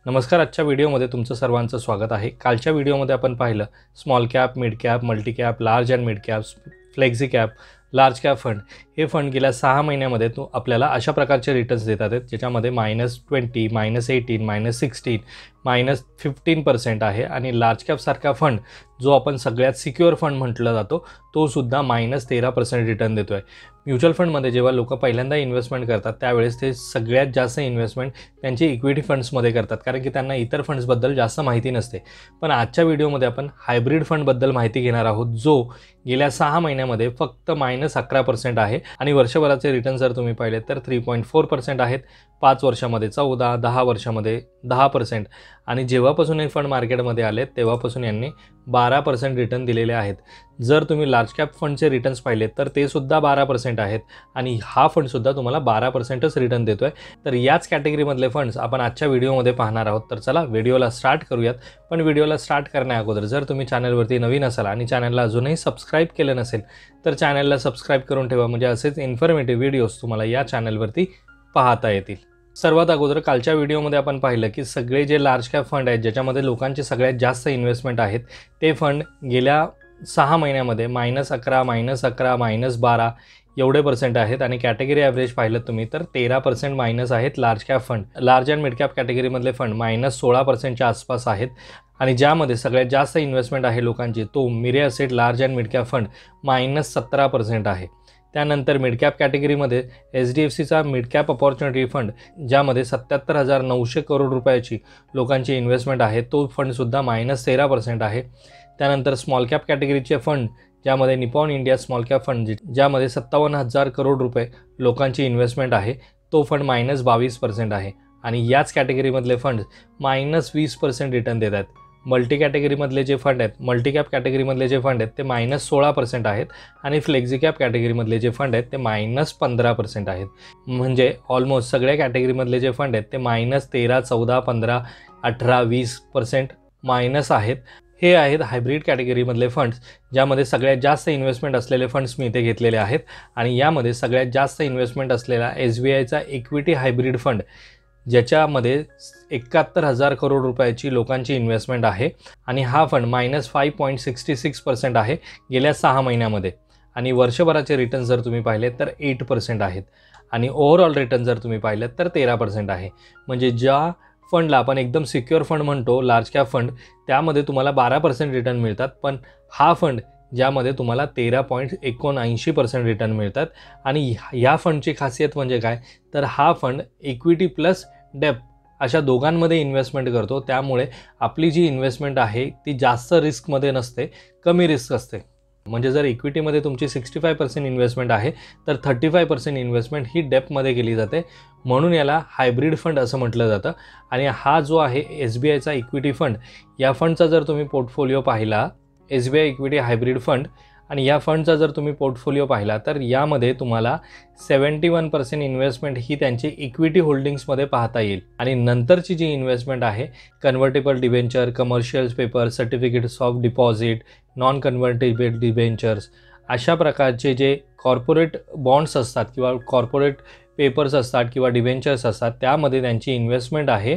नमस्कार. आजच्या व्हिडिओमध्ये तुमचं सर्वांचं स्वागत आहे. कालच्या व्हिडिओमध्ये आपण पाहिलं small cap, mid cap, multi cap, large and mid cap, flexi cap, large cap fund. हे फंड गेल्या 6 महिन्यामध्ये आपल्याला अशा प्रकारचे रिटर्न्स देतात आहेत, ज्याच्यामध्ये -20, -18, -16, -15% आहे. आणि लार्ज कॅपसारखा फंड जो आपण सगळ्यात सिक्युअर फंड म्हटलं जातो, तो सुद्धा -13% रिटर्न देतो आहे. म्युच्युअल फंडमध्ये जेव्हा लोक पहिल्यांदा इन्व्हेस्टमेंट करतात त्यावेळेस ते सगळ्यात जास्त इन्व्हेस्टमेंट त्यांची इक्विटी फंड्समध्ये करतात, कारण की त्यांना इतर फंड्सबद्दल जास्त माहिती नसते. पण आजच्या व्हिडिओमध्ये आपण हायब्रिड फंडबद्दल माहिती घेणार आहोत, जो गेल्या 6 महिन्यामध्ये फक्त -11% आहे. आणि वर्षभराचे रिटर्न जर तुम्ही पाहिले तर 3.4% आहेत. 5 वर्षामध्ये 14, 10 वर्षामध्ये 10%. आणि जेव्हापासून हे फंड मार्केटमध्ये आले तेव्हापासून यांनी 12% रिटर्न दिलेले आहेत. जर तुम्ही लार्ज कॅप फंडचे रिटर्न्स पाहिले तर ते सुद्धा 12% आहेत. आणि हा फंडसुद्धा तुम्हाला 12%च रिटर्न देतो आहे. तर याच कॅटेगरीमधले फंड्स आपण आजच्या व्हिडिओमध्ये पाहणार आहोत. तर चला व्हिडिओला स्टार्ट करूयात. पण व्हिडिओला स्टार्ट करण्या अगोदर जर तुम्ही चॅनलवरती नवीन असाल आणि चॅनलला अजूनही सबस्क्राईब केलं नसेल तर चॅनलला सबस्क्राईब करून ठेवा, म्हणजे असेच इन्फॉर्मेटिव्ह व्हिडिओज तुम्हाला या चॅनलवरती पाहता येतील. सर्वात अगोदर कालच्या व्हिडिओमध्ये आपण पाहिलं की सगळे जे लार्ज कॅप फंड आहेत, ज्याच्यामध्ये लोकांचे सगळ्यात जास्त इन्व्हेस्टमेंट आहेत, ते फंड गेल्या 6 महिन्यामध्ये -11, -12 एवढे पर्सेंट आहेत. आणि कॅटेगरी ॲव्हरेज पाहिलं तुम्ही तर 13% मायनस आहेत large cap fund. Large and mid cap कॅटेगरीमधले फंड -16%च्या आसपास आहेत. आणि ज्यामध्ये सगळ्यात जास्त इन्व्हेस्टमेंट आहे लोकांची, तो मिरे asset large and mid cap fund -17% आहे. त्यानंतर मिड कॅप कॅटेगरीमध्ये HDFCचा मिड कॅप अपॉर्च्युनिटी फंड, ज्यामध्ये 77,900 करोड रुपयाची लोकांची इन्व्हेस्टमेंट आहे, तो फंडसुद्धा -13% आहे. त्यानंतर स्मॉल कॅप कॅटेगरीचे फंड, ज्यामध्ये Nippon India small cap fund, ज्यामध्ये 57,000 करोड रुपये लोकांची इन्व्हेस्टमेंट आहे, तो फंड -22% आहे. आणि याच कॅटेगरीमधले फंड -20% रिटर्न देत आहेत. मल्टी कॅटेगरीमधले जे फंड आहेत, मल्टी कॅप कॅटेगरीमधले जे फंड आहेत ते -16% आहेत. आणि फ्लेक्सी कॅप कॅटेगरीमधले जे फंड आहेत ते -15% आहेत. म्हणजे ऑलमोस्ट सगळ्या कॅटेगरीमधले जे फंड आहेत ते -13, 14, 15, 18, 20% मायनस आहेत. हे आहेत हायब्रिड कॅटेगरीमधले फंड्स, ज्यामध्ये सगळ्यात जास्त इन्व्हेस्टमेंट असलेले फंड्स मी इथे घेतलेले आहेत. आणि यामध्ये सगळ्यात जास्त इन्व्हेस्टमेंट असलेला SBIचा इक्विटी हायब्रिड फंड, ज्याच्यामध्ये 71,000 करोड रुपयाची लोकांची इन्व्हेस्टमेंट आहे. आणि हा फंड -5.66% आहे गेल्या 6 महिन्यामध्ये. आणि वर्षभराचे रिटर्न जर तुम्ही पाहिले तर 8% आहेत. आणि ओव्हरऑल रिटर्न जर तुम्ही पाहिले तर 13% आहे. म्हणजे ज्या फंडला आपण एकदम सिक्युअर फंड म्हणतो, लार्ज कॅप फंड, त्यामध्ये तुम्हाला 12% रिटर्न मिळतात. पण हा फंड ज्यामध्ये तुम्हाला 13.79% रिटर्न मिळतात. आणि ह्या फंडची खासियत म्हणजे काय, तर हा फंड इक्विटी प्लस डेप्थ अशा दोघांमध्ये इन्व्हेस्टमेंट करतो. त्यामुळे आपली जी इन्व्हेस्टमेंट आहे ती जास्त रिस्कमध्ये नसते, कमी रिस्क असते. म्हणजे जर इक्विटीमध्ये तुमची 65% इन्व्हेस्टमेंट आहे तर 35% इन्व्हेस्टमेंट ही डेप्थमध्ये केली जाते. म्हणून याला हायब्रिड फंड असं म्हटलं जातं. आणि हा जो आहे SBIचा इक्विटी फंड, या फंडचा जर तुम्ही पोर्टफोलिओ पाहिला, SBI इक्विटी हायब्रिड फंड, आणि या फंडचा जर तुम्ही पोर्टफोलिओ पाहिला तर यामध्ये तुम्हाला 71% इन्व्हेस्टमेंट ही त्यांची इक्विटी होल्डिंग्समध्ये पाहता येईल. आणि नंतरची जी इन्व्हेस्टमेंट आहे, convertible debenture, commercial paper, certificates of deposit, non convertible debentures, अशा प्रकारचे जे कॉर्पोरेट बॉन्ड्स असतात किंवा कॉर्पोरेट पेपर्स असतात किंवा डिबेंचर्स असतात, त्यामध्ये त्यांची इन्व्हेस्टमेंट आहे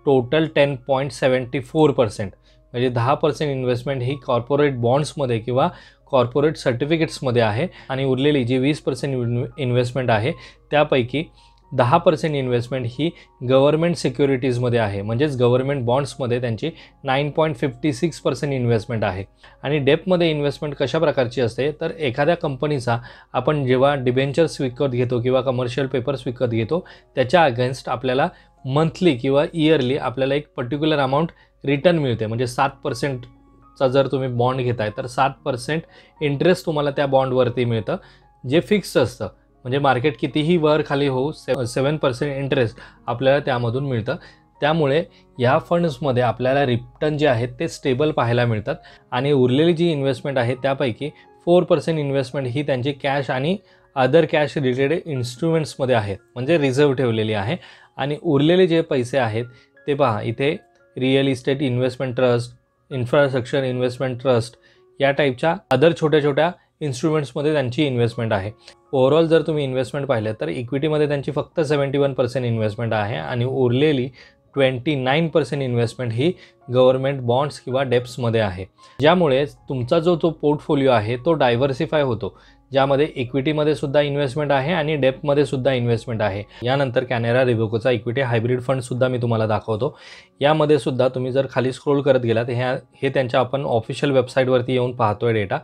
टोटल 10.74%. म्हणजे 10% इन्व्हेस्टमेंट ही कॉर्पोरेट बॉन्ड्समध्ये किंवा कॉर्पोरेट सर्टिफिकेट्समध्ये आहे. आणि उरलेली जी 20% इन्व्हेस्टमेंट आहे त्यापैकी 10% इन्व्हेस्टमेंट ही गव्हर्नमेंट सिक्युरिटीजमध्ये आहे. म्हणजेच गव्हर्नमेंट बॉन्ड्समध्ये त्यांची 9.56% इन्व्हेस्टमेंट आहे. आणि डेप्थमध्ये इन्व्हेस्टमेंट कशा प्रकारची असते, तर एखाद्या कंपनीचा आपण जेव्हा डिबेंचर्स विकत घेतो किंवा कमर्शियल पेपर्स विकत घेतो, त्याच्या अगेन्स्ट आपल्याला मंथली किंवा इयरली आपल्याला एक पर्टिक्युलर अमाऊंट रिटर्न मिळते. म्हणजे 7%चा जर तुम्ही बॉन्ड घेताय तर 7% इंटरेस्ट तुम्हाला त्या बॉन्डवरती मिळतं, जे फिक्स असतं. म्हणजे मार्केट कितीही वर खाली होऊ 7% इंटरेस्ट आपल्याला त्यामधून मिळतं. त्यामुळे या फंड्समध्ये आपल्याला रिटर्न जे आहेत ते स्टेबल पाहायला मिळतात. आणि उरलेली जी इन्व्हेस्टमेंट आहे त्यापैकी 4% इन्व्हेस्टमेंट ही त्यांची कॅश आणि अदर कॅश रिलेटेड इन्स्ट्रुमेंट्समध्ये आहेत, म्हणजे रिझर्व्ह ठेवलेली आहे. आणि उरलेले जे पैसे आहेत ते पहा, इथे real estate investment trust, infrastructure investment trust, या टाईपच्या अदर छोट्या छोट्या इन्स्ट्रुमेंट्समध्ये त्यांची इन्व्हेस्टमेंट आहे. ओव्हरऑल जर तुम्ही इन्व्हेस्टमेंट पाहिलं तर इक्विटीमध्ये त्यांची फक्त 71% इन्व्हेस्टमेंट आहे. आणि उरलेली 29% इन्व्हेस्टमेंट ही गव्हर्नमेंट बॉन्ड्स किंवा डेप्समध्ये आहे, ज्यामुळे तुमचा जो पोर्टफोलिओ आहे तो डायव्हर्सिफाय होतो, ज्यामध्ये इक्विटीमध्ये सुद्धा इन्व्हेस्टमेंट आहे आणि डेप्टमध्ये सुद्धा इन्व्हेस्टमेंट आहे। यानंतर कॅनरा रिबोकोचा इक्विटी हायब्रिड फंडसुद्धा मी तुम्हाला दाखवतो। यामध्ये सुद्धा तुम्ही जर खाली स्क्रोल करत गेलात, हे त्यांच्या आपण ऑफिशियल वेबसाईटवरती येऊन पाहतोय डेटा,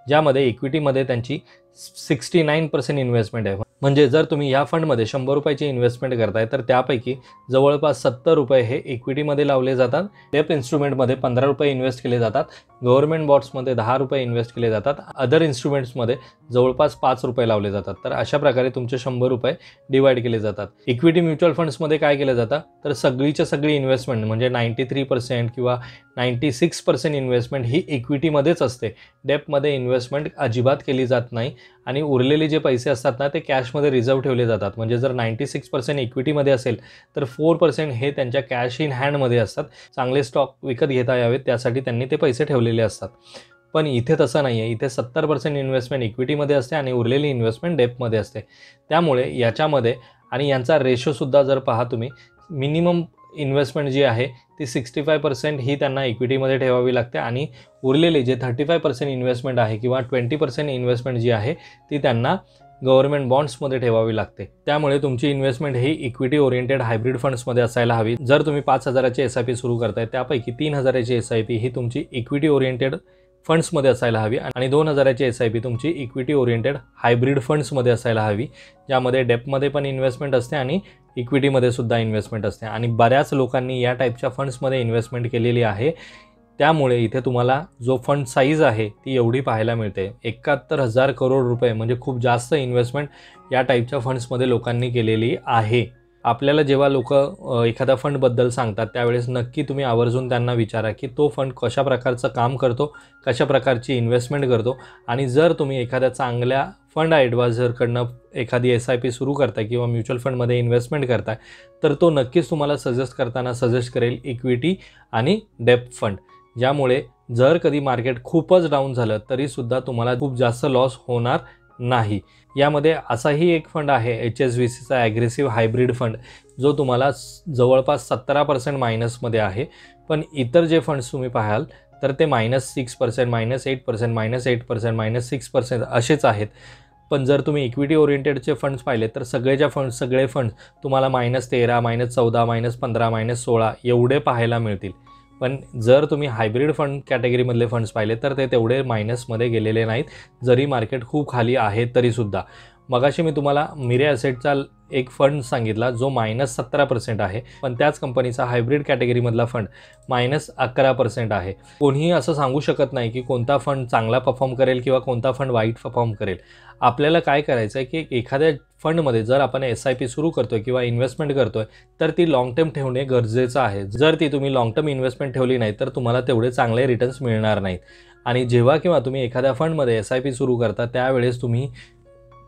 ज्यामध्ये इक्विटीमध्ये त्यांची 69% इन्व्हेस्टमेंट आहे। म्हणजे जर तुम्ही ह्या फंडमध्ये 100 रुपयाची इन्व्हेस्टमेंट करताय तर त्यापैकी जवळपास 70 रुपये हे इक्विटीमध्ये लावले जातात, डेप्ट इन्स्ट्रुमेंटमध्ये 15 रुपये इन्व्हेस्ट केले जातात, गव्हर्नमेंट बॉन्ड्समध्ये 10 रुपये इन्व्हेस्ट केले जातात, अदर इन्स्ट्रुमेंट्समध्ये जवळपास 5 रुपये लावले जातात। तर अशा प्रकारे तुमचे 100 रुपये डिवाइड केले जातात। इक्विटी म्युच्युअल फंड्समध्ये काय केलं जातं तर सगळीच्या सगळी इन्व्हेस्टमेंट म्हणजे 93% किंवा 96% इन्व्हेस्टमेंट ही इक्विटीमध्येच असते, डेप्टमध्ये इन्व्हेस्टमेंट अजिबात केली जात नाही आणि उरलेले जे पैसे असतात ना ते कॅशमध्ये रिझर्व्ह ठेवले जातात। म्हणजे जर 96% इक्विटीमध्ये असेल तर 4% हे त्यांच्या कॅश इन हँडमध्ये असतात, चांगले स्टॉक विकत घेता यावेत त्यासाठी त्यांनी ते पैसे ठेवलेले असतात। पण इथे तसं नाही आहे, इथे 70% इन्व्हेस्टमेंट इक्विटीमध्ये असते आणि उरलेली इन्व्हेस्टमेंट डेप्टमध्ये असते। त्यामुळे याच्यामध्ये आणि यांचा रेशोसुद्धा जर पहा तुम्ही, मिनिमम इन्व्हेस्टमेंट जी आहे ती 65% ही त्यांना इक्विटीमध्ये ठेवावी लागते आणि उरलेली जे 35% इन्व्हेस्टमेंट आहे किंवा 20% इन्व्हेस्टमेंट जी आहे ती त्यांना गव्हर्नमेंट बॉन्ड्समध्ये ठेवावी लागते। त्यामुळे तुमची इन्व्हेस्टमेंट ही इक्विटी ओरिएंटेड हायब्रिड फंड्समध्ये असायला हवी। जर तुम्ही 5,000ची SIP सुरू करताय त्यापैकी 3,000ची SIP ही तुमची इक्विटी ओरिएंटेड फंड्समध्ये असायला हवी आणि 2,000ची SIP तुमची इक्विटी ओरिएंटेड हायब्रिड फंड्समध्ये असायला हवी, ज्यामध्ये डेप्टमध्ये पण इन्व्हेस्टमेंट असते आणि इक्विटीमध्ये सुद्धा इन्व्हेस्टमेंट असते आणि बऱ्याच लोकांनी या टाईपच्या फंड्समध्ये इन्व्हेस्टमेंट केलेली आहे। त्यामुळे इथे तुम्हाला जो फंड साईज आहे ती एवढी पाहायला मिळते, 71,000 करोड रुपये, म्हणजे खूप जास्त इन्व्हेस्टमेंट या टाईपच्या फंड्समध्ये लोकांनी केलेली आहे। आपल्याला जेव्हा लोक एखाद्या फंडबद्दल सांगतात त्यावेळेस नक्की तुम्ही आवर्जून त्यांना विचारा की तो फंड कशा प्रकारचं काम करतो, कशा प्रकारची इन्व्हेस्टमेंट करतो आणि जर तुम्ही एखाद्या चांगल्या फंड ॲडवायझरकडनं एखादी SIP सुरू करताय किंवा म्युच्युअल फंडमध्ये इन्व्हेस्टमेंट करताय तर तो नक्कीच तुम्हाला सजेस्ट करताना सजेस्ट करेल इक्विटी आणि डेप्ट फंड, ज्यामुळे जर कधी मार्केट खूपच डाऊन झालं तरीसुद्धा तुम्हाला खूप जास्त लॉस होणार नाही। यामध्ये असाही एक फंड आहे HSBCचा ॲग्रेसिव्ह हायब्रिड फंड, जो तुम्हाला जवळपास 17% मायनसमध्ये आहे। पण इतर जे फंड्स तुम्ही पाहाल तर ते -6%, -8%, -8%, -6% असेच आहेत। पण जर तुम्ही इक्विटी ओरिएंटेडचे फंड्स पाहिले तर सगळे फंड्स तुम्हाला -13, -14, -15, -16 एवढे पाहायला मिळतील। पण जर तुम्ही हायब्रिड फंड कॅटेगरीमधले फंड्स पाहिले तर ते तेवढे मायनसमध्ये गेलेले नाहीत, जरी मार्केट खूप खाली आहे तरीसुद्धा। मगाशी मी तुम्हाला मिरे ॲसेटचा एक फंड सांगितला जो -17% आहे, पण त्याच कंपनीचा हायब्रिड कॅटेगरीमधला फंड -11% आहे। कोणीही असं सांगू शकत नाही की कोणता फंड चांगला परफॉर्म करेल किंवा कोणता फंड वाईट परफॉर्म करेल। आपल्याला काय करायचं आहे की एखाद्या फंडमध्ये जर आपण SIP सुरू करतोय किंवा इन्व्हेस्टमेंट करतोय तर ती लाँग टर्म ठेवणे गरजेचं आहे। जर ती तुम्ही लाँग टर्म इन्व्हेस्टमेंट ठेवली नाही तर तुम्हाला तेवढे चांगले रिटर्न्स मिळणार नाहीत। आणि जेव्हा केव्हा तुम्ही एखाद्या फंडमध्ये SIP सुरू करता त्यावेळेस तुम्ही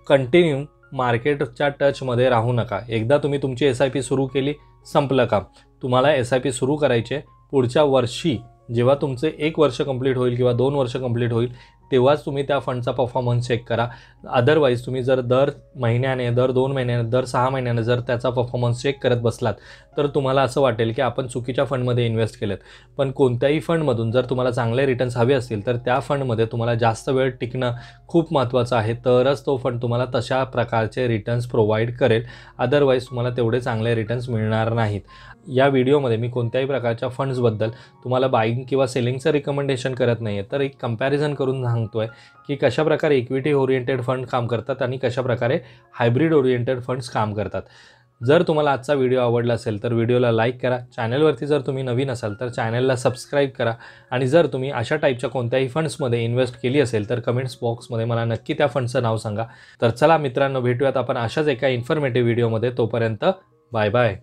कंटिन्यू मार्केटच्या टचमध्ये राहू नका। एकदा तुम्ही तुमची SIP सुरू केली, संपलं काम। तुम्हाला SIP सुरू करायचे पुढच्या वर्षी, जेव्हा तुमचे 1 वर्ष कंप्लीट होईल किंवा 2 वर्ष कंप्लीट होईल तेव्हाच तुम्ही त्या फंडचा परफॉर्मन्स चेक करा। अदरवाईज तुम्ही जर दर महिन्याने, दर 2 महिन्याने, दर 6 महिन्याने जर त्याचा परफॉर्मन्स चेक करत बसलात तर तुम्हाला असं वाटेल की आपण चुकीच्या फंडमध्ये इन्व्हेस्ट केलेत। पण कोणत्याही फंडमधून जर तुम्हाला चांगले रिटर्न्स हवे असतील तर त्या फंडमध्ये तुम्हाला जास्त वेळ टिकणं खूप महत्त्वाचं आहे, तरच तो फंड तुम्हाला तशा प्रकारचे रिटर्न्स प्रोव्हाइड करेल। अदरवाईज तुम्हाला तेवढे चांगले रिटर्न्स मिळणार नाहीत। या व्हिडिओमध्ये मी कोणत्याही प्रकारच्या फंड्सबद्दल तुम्हाला बाईंग किंवा सेलिंगचं रिकमेंडेशन करत नाही आहे, तर एक कंपॅरिझन करून सांगतोय की कशाप्रकारे इक्विटी ओरिएंटेड फंड काम करतात आणि कशाप्रकारे हायब्रिड ओरिएंटेड फंड्स काम करतात। जर तुम्हाला आजचा व्हिडिओ आवडला असेल तर व्हिडिओला लाईक करा, चॅनलवरती जर तुम्ही नवीन असाल तर चॅनलला सबस्क्राईब करा आणि जर तुम्ही अशा टाईपच्या कोणत्याही फंड्समध्ये इन्व्हेस्ट केली असेल तर कमेंट्स बॉक्समध्ये मला नक्की त्या फंडचं नाव सांगा। तर चला मित्रांनो, भेटूयात आपण अशाच एका इन्फॉर्मेटिव्ह व्हिडिओमध्ये। तोपर्यंत बाय बाय।